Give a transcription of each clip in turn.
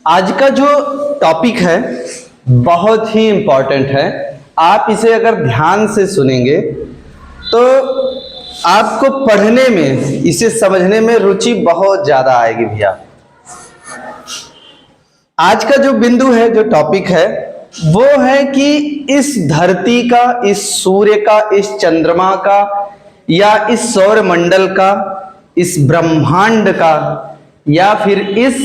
आज का जो टॉपिक है बहुत ही इम्पोर्टेंट है। आप इसे अगर ध्यान से सुनेंगे तो आपको पढ़ने में, इसे समझने में रुचि बहुत ज्यादा आएगी भैया। आज का जो बिंदु है, जो टॉपिक है, वो है कि इस धरती का, इस सूर्य का, इस चंद्रमा का या इस सौर मंडल का, इस ब्रह्मांड का या फिर इस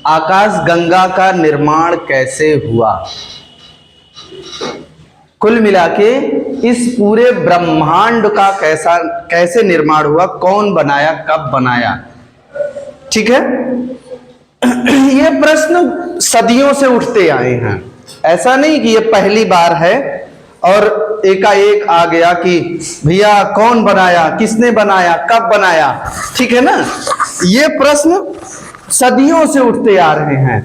आकाश गंगा का निर्माण कैसे हुआ। कुल मिला के इस पूरे ब्रह्मांड का कैसे निर्माण हुआ, कौन बनाया, कब बनाया। ठीक है, ये प्रश्न सदियों से उठते आए हैं। ऐसा नहीं कि ये पहली बार है और एकाएक आ गया कि भैया कौन बनाया, किसने बनाया, कब बनाया। ठीक है ना, ये प्रश्न सदियों से उठते आ रहे हैं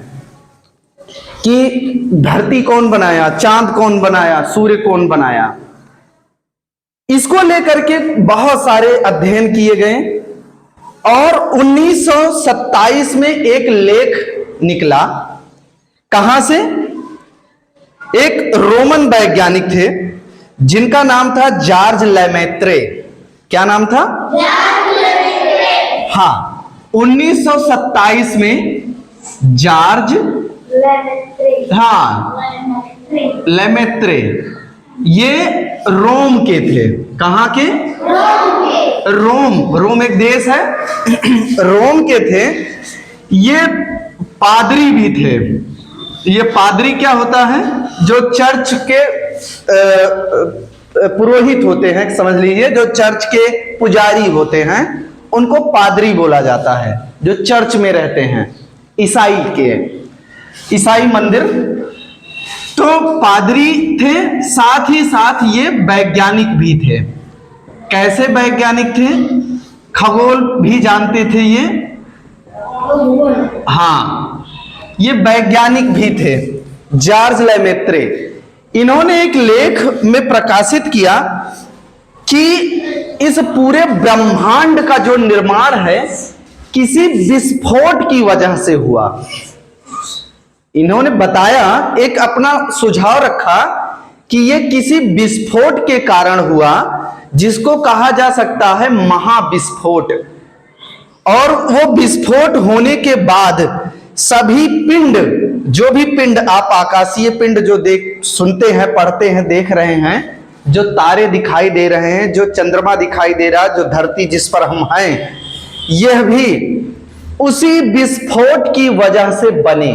कि धरती कौन बनाया, चांद कौन बनाया, सूर्य कौन बनाया। इसको लेकर के बहुत सारे अध्ययन किए गए और 1927 में एक लेख निकला। कहां से? एक रोमन वैज्ञानिक थे जिनका नाम था जॉर्ज लेमेत्रे। क्या नाम था? हाँ, 1927 में जॉर्ज लेमेत्रे, ये रोम के थे। कहां के? रोम एक देश है, रोम के थे। ये पादरी भी थे। ये पादरी क्या होता है? जो चर्च के पुरोहित होते हैं, समझ लीजिए, जो चर्च के पुजारी होते हैं उनको पादरी बोला जाता है। जो चर्च में रहते हैं, ईसाई मंदिर, तो पादरी थे। साथ ही साथ ये वैज्ञानिक भी थे। कैसे वैज्ञानिक थे? खगोल भी जानते थे ये। हाँ, ये वैज्ञानिक भी थे, जॉर्ज लेमेत्रे। इन्होंने एक लेख में प्रकाशित किया कि इस पूरे ब्रह्मांड का जो निर्माण है किसी विस्फोट की वजह से हुआ। इन्होंने बताया, एक अपना सुझाव रखा कि यह किसी विस्फोट के कारण हुआ जिसको कहा जा सकता है महाविस्फोट। और वो विस्फोट होने के बाद सभी पिंड, जो भी पिंड आप आकाशीय पिंड जो सुनते हैं, पढ़ते हैं, देख रहे हैं, जो तारे दिखाई दे रहे हैं, जो चंद्रमा दिखाई दे रहा है, जो धरती जिस पर हम हैं, यह भी उसी विस्फोट की वजह से बने।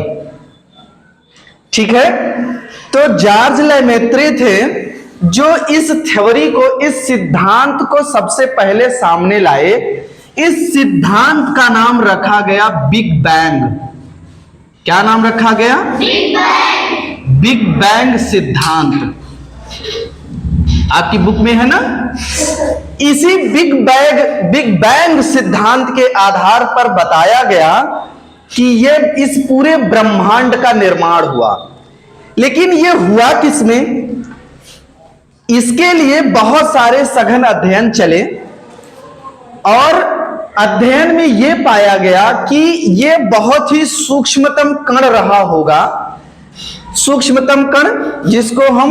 ठीक है, तो जॉर्ज लेमेत्रे थे जो इस थ्योरी को, इस सिद्धांत को सबसे पहले सामने लाए। इस सिद्धांत का नाम रखा गया बिग बैंग। क्या नाम रखा गया? बिग बैंग सिद्धांत। आपकी बुक में है ना? इसी बिग बैंग सिद्धांत के आधार पर बताया गया कि यह इस पूरे ब्रह्मांड का निर्माण हुआ। लेकिन यह हुआ किसमें? इसके लिए बहुत सारे सघन अध्ययन चले और अध्ययन में यह पाया गया कि यह बहुत ही सूक्ष्मतम कण रहा होगा। सूक्ष्मतम कण जिसको हम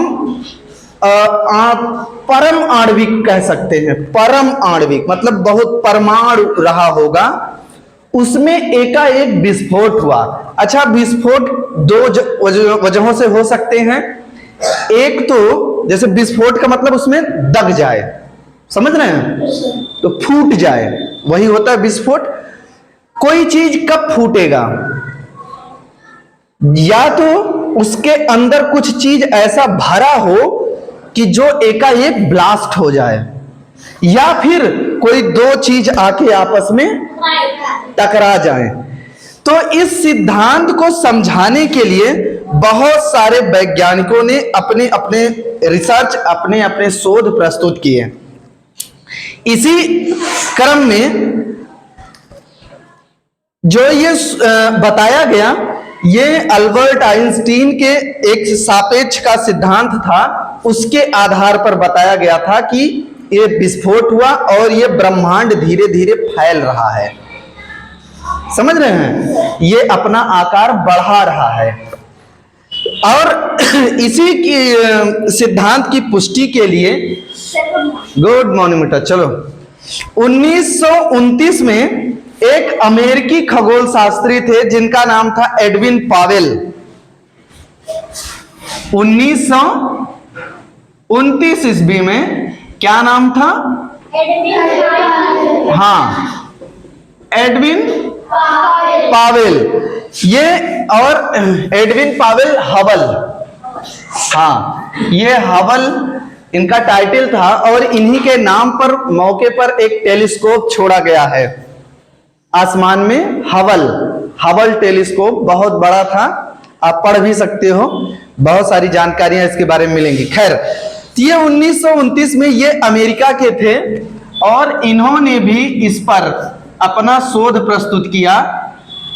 परम आणविक कह सकते हैं। परम आणविक मतलब बहुत परमाणु रहा होगा। उसमें एकाएक विस्फोट हुआ। अच्छा, विस्फोट दो वजहों से हो सकते हैं। एक तो जैसे विस्फोट का मतलब उसमें दग जाए, समझ रहे हैं, तो फूट जाए, वही होता है विस्फोट। कोई चीज कब फूटेगा? या तो उसके अंदर कुछ चीज ऐसा भरा हो कि जो एकाएक ब्लास्ट हो जाए, या फिर कोई दो चीज आके आपस में टकरा जाए। तो इस सिद्धांत को समझाने के लिए बहुत सारे वैज्ञानिकों ने अपने अपने रिसर्च, अपने अपने शोध प्रस्तुत किए। इसी क्रम में जो ये बताया गया, ये अल्बर्ट आइंस्टीन के एक सापेक्ष का सिद्धांत था, उसके आधार पर बताया गया था कि ये विस्फोट हुआ और ये ब्रह्मांड धीरे धीरे फैल रहा है। समझ रहे हैं? ये अपना आकार बढ़ा रहा है। और इसी की सिद्धांत की पुष्टि के लिए, गुड मॉर्निंग बेटा, चलो 1929 में एक अमेरिकी खगोल शास्त्री थे जिनका नाम था एडविन पावेल। 1929 ईस्वी में क्या नाम था? हाँ, एडविन पावेल। ये और एडविन पावेल हबल, हाँ ये हबल इनका टाइटल था, और इन्हीं के नाम पर मौके पर एक टेलीस्कोप छोड़ा गया है आसमान में, हबल टेलीस्कोप। बहुत बड़ा था, आप पढ़ भी सकते हो, बहुत सारी जानकारियां इसके बारे में मिलेंगी। खैर, ये 1929 में ये अमेरिका के थे और इन्होंने भी इस पर अपना शोध प्रस्तुत किया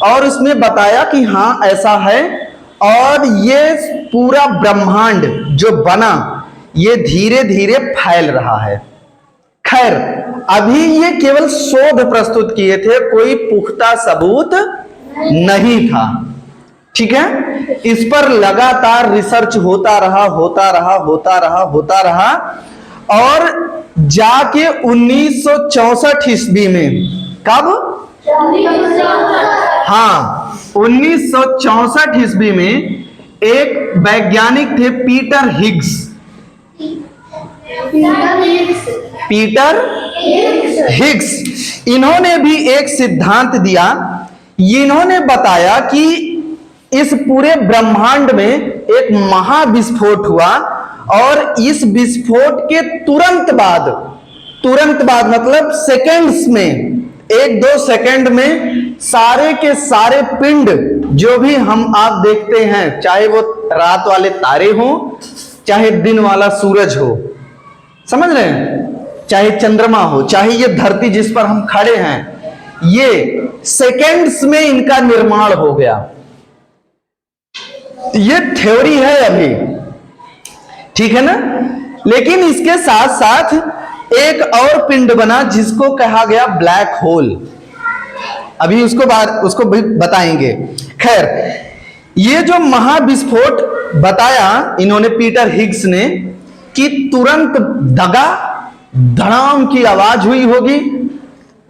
और उसमें बताया कि हाँ ऐसा है, और ये पूरा ब्रह्मांड जो बना ये धीरे धीरे फैल रहा है। खैर, अभी ये केवल शोध प्रस्तुत किए थे, कोई पुख्ता सबूत नहीं था। ठीक है, इस पर लगातार रिसर्च होता रहा और जाके 1964 ईस्वी में, कब? हाँ, 1964 ईस्वी में एक वैज्ञानिक थे पीटर हिग्स। इन्होंने भी एक सिद्धांत दिया। इन्होंने बताया कि इस पूरे ब्रह्मांड में एक महाविस्फोट हुआ और इस विस्फोट के तुरंत बाद मतलब सेकंड्स में, 1-2 सेकंड में सारे के सारे पिंड जो भी हम आप देखते हैं, चाहे वो रात वाले तारे हो, चाहे दिन वाला सूरज हो, समझ रहे हैं, चाहे चंद्रमा हो, चाहे ये धरती जिस पर हम खड़े हैं, ये सेकंड्स में इनका निर्माण हो गया। ये थ्योरी है अभी, ठीक है ना। लेकिन इसके साथ साथ एक और पिंड बना जिसको कहा गया ब्लैक होल। अभी उसको भी बताएंगे। खैर, ये जो महाविस्फोट बताया इन्होंने पीटर हिग्स ने कि तुरंत धड़ाम की आवाज हुई होगी,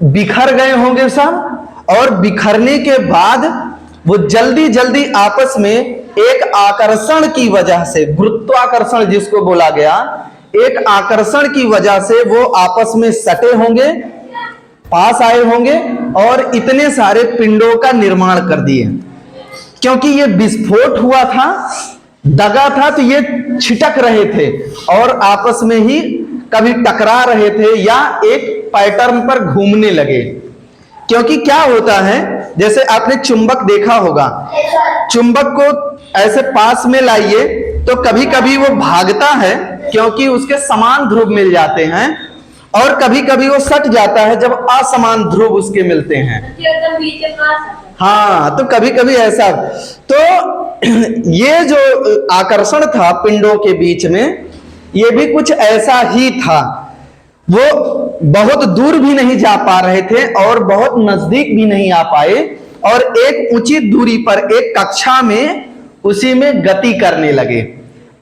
बिखर गए होंगे सब, और बिखरने के बाद वो जल्दी जल्दी आपस में एक आकर्षण की वजह से, गुरुत्वाकर्षण जिसको बोला गया, एक आकर्षण की वजह से वो आपस में सटे होंगे, पास आए होंगे और इतने सारे पिंडों का निर्माण कर दिए। क्योंकि ये विस्फोट हुआ था, दगा था, तो ये छिटक रहे थे और आपस में ही कभी टकरा रहे थे या एक पैटर्न पर घूमने लगे। क्योंकि क्या होता है, जैसे आपने चुंबक देखा होगा, चुंबक को ऐसे पास में लाइए तो कभी कभी वो भागता है क्योंकि उसके समान ध्रुव मिल जाते हैं, और कभी कभी वो सट जाता है जब असमान ध्रुव उसके मिलते हैं। हाँ, तो कभी कभी ऐसा। तो ये जो आकर्षण था पिंडों के बीच में, ये भी कुछ ऐसा ही था। वो बहुत दूर भी नहीं जा पा रहे थे और बहुत नजदीक भी नहीं आ पाए, और एक उचित दूरी पर एक कक्षा में उसी में गति करने लगे।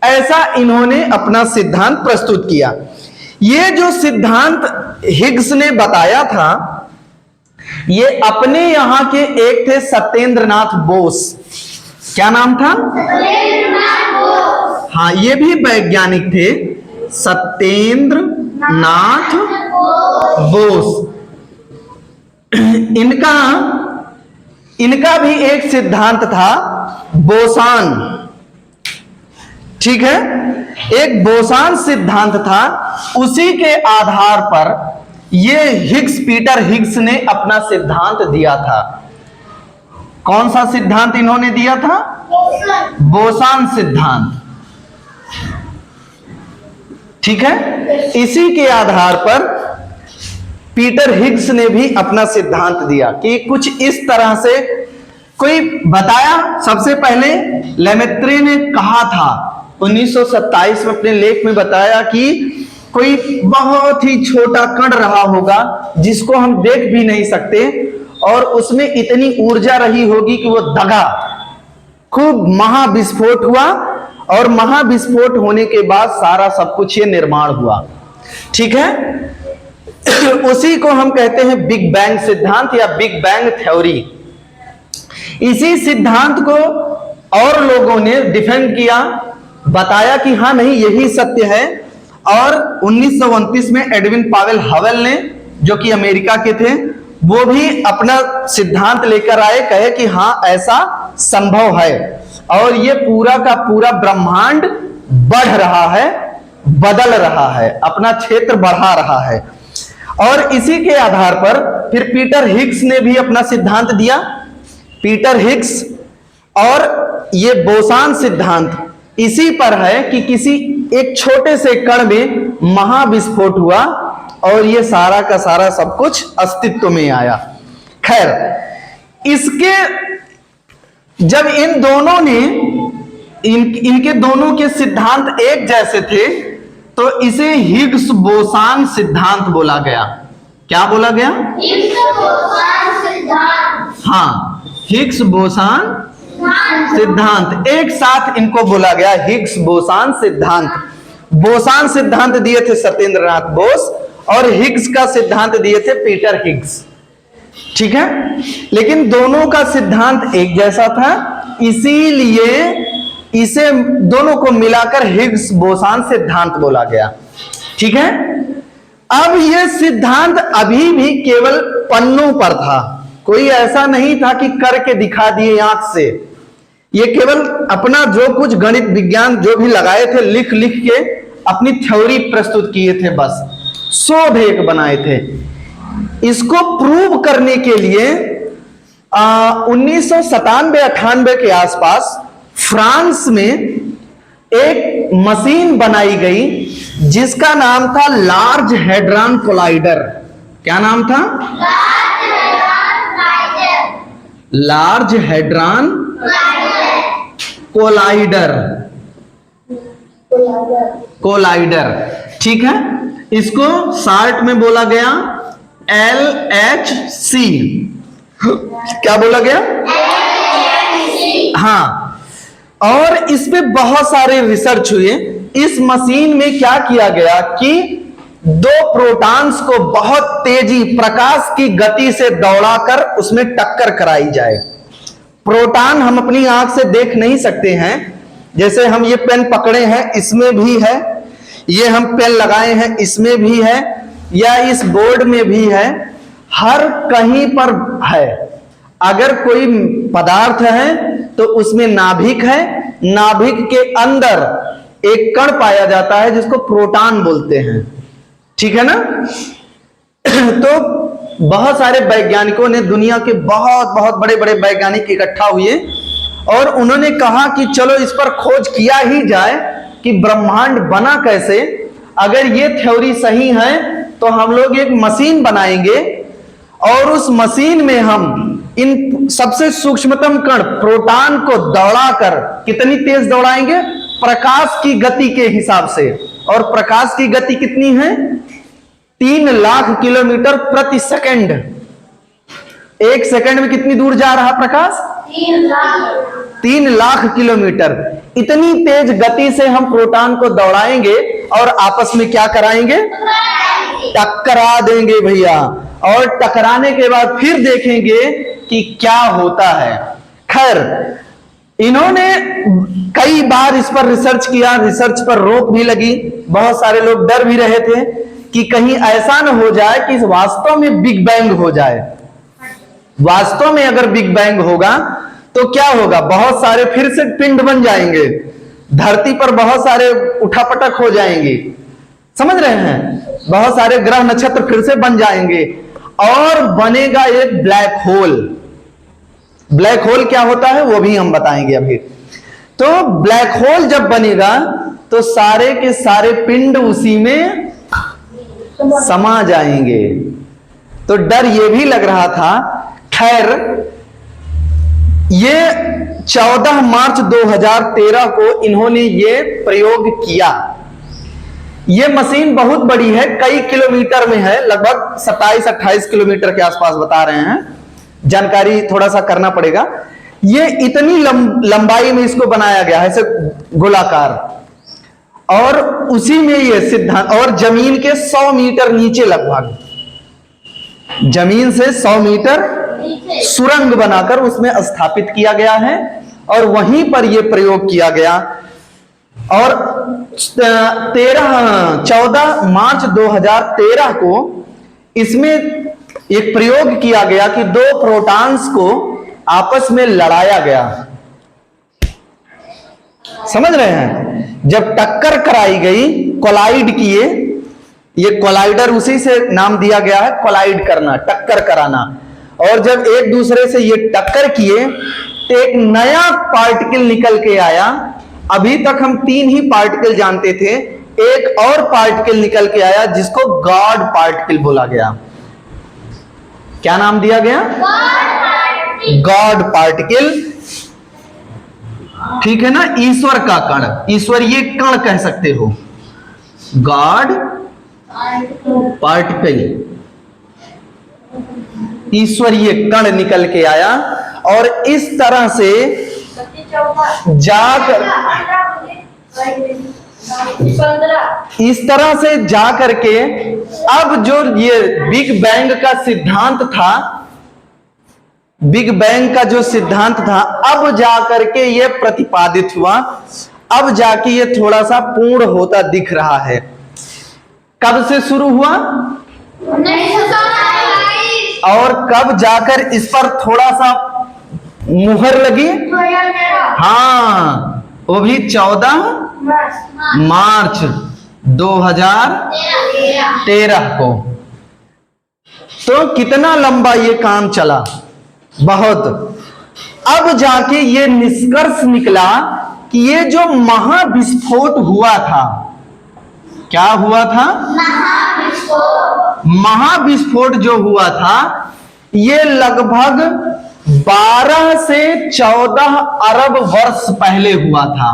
ऐसा इन्होंने अपना सिद्धांत प्रस्तुत किया। ये जो सिद्धांत हिग्स ने बताया था, ये अपने यहां के एक थे सत्येंद्रनाथ बोस। क्या नाम था? हाँ, ये भी वैज्ञानिक थे, सत्येंद्रनाथ बोस। इनका भी एक सिद्धांत था, बोसान। ठीक है, एक बोसान सिद्धांत था। उसी के आधार पर ये पीटर हिग्स ने अपना सिद्धांत दिया था। कौन सा सिद्धांत इन्होंने दिया था? बोसान सिद्धांत। ठीक है, इसी के आधार पर पीटर हिग्स ने भी अपना सिद्धांत दिया कि कुछ इस तरह से कोई बताया। सबसे पहले लेमेत्रे ने कहा था 1927 में अपने लेख में बताया कि कोई बहुत ही छोटा कण रहा होगा जिसको हम देख भी नहीं सकते, और उसमें इतनी ऊर्जा रही होगी कि वो दगा, खूब महाविस्फोट हुआ और महाविस्फोट होने के बाद सारा सब कुछ ये निर्माण हुआ। ठीक है, उसी को हम कहते हैं बिग बैंग सिद्धांत या बिग बैंग थ्योरी। इसी सिद्धांत को और लोगों ने डिफेंड किया, बताया कि हाँ नहीं यही सत्य है। और 1929 में एडविन पावेल हवेल ने, जो कि अमेरिका के थे, वो भी अपना सिद्धांत लेकर आए, कहे कि हाँ ऐसा संभव है और ये पूरा का पूरा ब्रह्मांड बढ़ रहा है, बदल रहा है, अपना क्षेत्र बढ़ा रहा है। और इसी के आधार पर फिर पीटर हिग्स ने भी अपना सिद्धांत दिया। पीटर हिग्स और ये बोसान सिद्धांत इसी पर है कि किसी एक छोटे से कण में महाविस्फोट हुआ और ये सारा का सारा सब कुछ अस्तित्व में आया। खैर, इसके जब इन दोनों ने इनके दोनों के सिद्धांत एक जैसे थे तो इसे हिग्स बोसान सिद्धांत बोला गया। क्या बोला गया? हिग्स बोसान सिद्धांत। हाँ, हिग्स बोसान सिद्धांत, एक साथ इनको बोला गया हिग्स बोसान सिद्धांत। बोसान सिद्धांत दिए थे सत्येंद्रनाथ बोस और हिग्स का सिद्धांत दिए थे पीटर हिग्स। ठीक है, लेकिन दोनों का सिद्धांत एक जैसा था, इसीलिए इसे दोनों को मिलाकर हिग्स बोसान सिद्धांत बोला गया। ठीक है, अब यह सिद्धांत अभी भी केवल पन्नों पर था, कोई ऐसा नहीं था कि करके दिखा दिए आंख से। ये केवल अपना जो कुछ गणित विज्ञान जो भी लगाए थे, लिख लिख के अपनी थ्योरी प्रस्तुत किए थे, बस शोध एक बनाए थे। इसको प्रूव करने के लिए 1997-98 के आसपास फ्रांस में एक मशीन बनाई गई जिसका नाम था लार्ज हेड्रॉन कोलाइडर। क्या नाम था? Large hadron collider. ठीक है, इसको शार्ट में बोला गया LHC। क्या बोला गया? हाँ, और इस पे बहुत सारे रिसर्च हुए। इस मशीन में क्या किया गया कि दो प्रोटॉन्स को बहुत तेजी, प्रकाश की गति से दौड़ाकर उसमें टक्कर कराई जाए। प्रोटॉन हम अपनी आंख से देख नहीं सकते हैं, जैसे हम ये पेन पकड़े हैं इसमें भी है, ये हम पेन लगाए हैं इसमें भी है, या इस बोर्ड में भी है, हर कहीं पर है। अगर कोई पदार्थ है तो उसमें नाभिक है, नाभिक के अंदर एक कण पाया जाता है जिसको प्रोटॉन बोलते हैं। ठीक है ना? तो बहुत सारे वैज्ञानिकों ने, दुनिया के बहुत बहुत बड़े बड़े वैज्ञानिक इकट्ठा हुए और उन्होंने कहा कि चलो इस पर खोज किया ही जाए कि ब्रह्मांड बना कैसे। अगर ये थ्योरी सही है तो हम लोग एक मशीन बनाएंगे और उस मशीन में हम इन सबसे सूक्ष्मतम कण प्रोटॉन को दौड़ाकर, कितनी तेज दौड़ाएंगे? प्रकाश की गति के हिसाब से। और प्रकाश की गति कितनी है? 3 लाख किलोमीटर प्रति सेकंड। एक सेकंड में कितनी दूर जा रहा प्रकाश? 3 लाख किलोमीटर। इतनी तेज गति से हम प्रोटॉन को दौड़ाएंगे और आपस में क्या कराएंगे? टकरा देंगे भैया। और टकराने के बाद फिर देखेंगे कि क्या होता है। खैर, इन्होंने कई बार इस पर रिसर्च किया, रिसर्च पर रोक भी लगी, बहुत सारे लोग डर भी रहे थे कि कहीं ऐसा न हो जाए कि वास्तव में बिग बैंग हो जाए। वास्तव में अगर बिग बैंग होगा तो क्या होगा? बहुत सारे फिर से पिंड बन जाएंगे, धरती पर बहुत सारे उठापटक हो जाएंगे, समझ रहे हैं? बहुत सारे ग्रह नक्षत्र फिर से बन जाएंगे और बनेगा एक ब्लैक होल। ब्लैक होल क्या होता है वो भी हम बताएंगे अभी। तो ब्लैक होल जब बनेगा तो सारे के सारे पिंड उसी में समा जाएंगे। तो डर ये भी लग रहा था। खैर, ये 14 मार्च 2013 को इन्होंने ये प्रयोग किया। ये मशीन बहुत बड़ी है, कई किलोमीटर में है, लगभग 27-28 किलोमीटर के आसपास बता रहे हैं। जानकारी थोड़ा सा करना पड़ेगा। ये इतनी लंबाई में इसको बनाया गया है, ऐसे गोलाकार, और उसी में ये सिद्धांत, और जमीन के 100 मीटर नीचे, लगभग जमीन से 100 मीटर सुरंग बनाकर उसमें स्थापित किया गया है, और वहीं पर यह प्रयोग किया गया। और 14 मार्च 2013 को इसमें एक प्रयोग किया गया कि 2 प्रोटॉन्स को आपस में लड़ाया गया। समझ रहे हैं? जब टक्कर कराई गई, कोलाइड किए, ये कोलाइडर उसी से नाम दिया गया है, कोलाइड करना, टक्कर कराना। और जब एक दूसरे से ये टक्कर किए तो एक नया पार्टिकल निकल के आया। अभी तक हम 3 ही पार्टिकल जानते थे, एक और पार्टिकल निकल के आया जिसको गॉड पार्टिकल बोला गया। क्या नाम दिया गया? God particle. ठीक है ना? ईश्वर का कण, ईश्वरीय कण कह सकते हो, गॉड पार्टिकल, ईश्वरीय कण निकल के आया। और इस तरह से जाकर के अब जो ये बिग बैंग का सिद्धांत था, बिग बैंग का जो सिद्धांत था, अब जाकर के ये प्रतिपादित हुआ, अब जाके ये थोड़ा सा पूर्ण होता दिख रहा है। कब से शुरू हुआ? 1927। और कब जाकर इस पर थोड़ा सा मुहर लगी? हाँ, वो भी 14 मार्च 2013 को। तो कितना लंबा ये काम चला, बहुत। अब जाके ये निष्कर्ष निकला कि ये जो महाविस्फोट हुआ था, क्या हुआ था? महाविस्फोट जो हुआ था, ये लगभग 12 से 14 अरब वर्ष पहले हुआ था।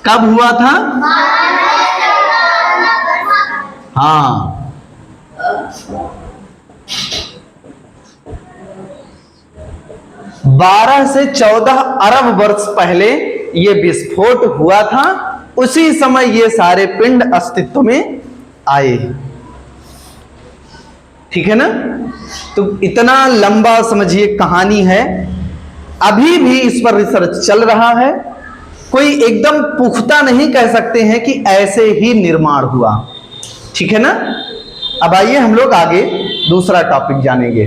कब हुआ था? हाँ, बारह से 14 अरब वर्ष पहले ये विस्फोट हुआ था। उसी समय ये सारे पिंड अस्तित्व में आए। ठीक है ना? तो इतना लंबा समझिए कहानी है, अभी भी इस पर रिसर्च चल रहा है। कोई एकदम पुख्ता नहीं कह सकते हैं कि ऐसे ही निर्माण हुआ। ठीक है ना? अब आइए हम लोग आगे दूसरा टॉपिक जानेंगे।